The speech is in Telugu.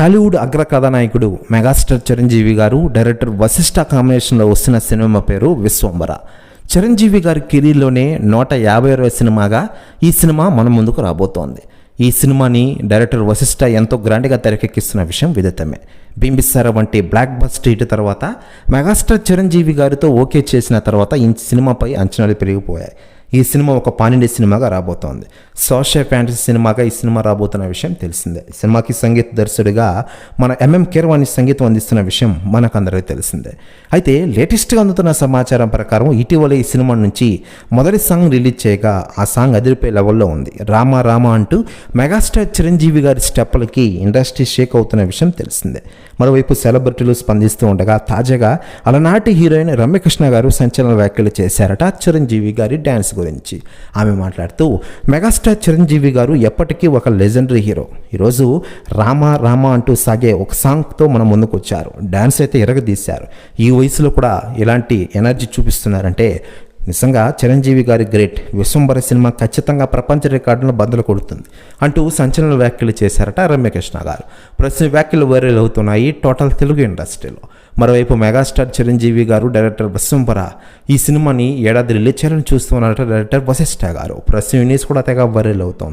టాలీవుడ్ అగ్ర కథానాయకుడు మెగాస్టార్ చిరంజీవి గారు డైరెక్టర్ వశిష్ఠ కాంబినేషన్లో వస్తున్న సినిమా పేరు విశ్వంబర. చిరంజీవి గారి కెరీర్లోనే 150వ సినిమాగా ఈ సినిమా మన ముందుకు రాబోతోంది. ఈ సినిమాని డైరెక్టర్ వశిష్ఠ ఎంతో గ్రాండ్గా తెరకెక్కిస్తున్న విషయం విదితమే. బింబిసార వంటి బ్లాక్ బస్టర్ హిట్ తర్వాత మెగాస్టార్ చిరంజీవి గారితో ఓకే చేసిన తర్వాత ఈ సినిమాపై అంచనాలు పెరిగిపోయాయి. ఈ సినిమా ఒక పానిండి సినిమాగా రాబోతోంది. సోషల్ ఫ్యాంటసీ సినిమాగా ఈ సినిమా రాబోతున్న విషయం తెలిసిందే. ఈ సినిమాకి సంగీత దర్శకుడిగా మన ఎంఎం కీరవాణి సంగీతం అందిస్తున్న విషయం మనకందరికీ తెలిసిందే. అయితే లేటెస్ట్గా అందుతున్న సమాచారం ప్రకారం ఇటీవల ఈ సినిమా నుంచి మొదటి సాంగ్ రిలీజ్ చేయగా ఆ సాంగ్ అదిరిపోయే లెవెల్లో ఉంది. రామ రామ అంటూ మెగాస్టార్ చిరంజీవి గారి స్టెప్పులకి ఇండస్ట్రీ షేక్ అవుతున్న విషయం తెలిసిందే. మరోవైపు సెలబ్రిటీలు స్పందిస్తూ ఉండగా తాజాగా అలనాటి హీరోయిన్ రమ్యకృష్ణ గారు సంచలన వ్యాఖ్యలు చేశారట చిరంజీవి గారి డ్యాన్స్ గురించి. ఆమె మాట్లాడుతూ, మెగాస్టార్ చిరంజీవి గారు ఎప్పటికీ ఒక లెజెండరీ హీరో. ఈరోజు రామ రామ అంటూ సాగే ఒక సాంగ్తో మన ముందుకు వచ్చారు. డ్యాన్స్ అయితే ఎరగదీశారు. ఈ వయసులో కూడా ఇలాంటి ఎనర్జీ చూపిస్తున్నారంటే నిజంగా చిరంజీవి గారి గ్రేట్. విశ్వంబర సినిమా ఖచ్చితంగా ప్రపంచ రికార్డులను బద్దలు కొడుతుంది అంటూ సంచలన వ్యాఖ్యలు చేశారట రమ్యకృష్ణ గారు. ప్రస్తుత వ్యాఖ్యలు వైరల్ అవుతున్నాయి టోటల్ తెలుగు ఇండస్ట్రీలో. మరోవైపు మెగాస్టార్ చిరంజీవి గారు డైరెక్టర్ విశ్వంబర ఈ సినిమాని ఏడాది రిలీజ్ చేయాలని చూస్తున్నారట డైరెక్టర్ వశిష్ఠ గారు. ప్రస్తుతం న్యూస్ కూడా తెగ వైరల్ అవుతోంది.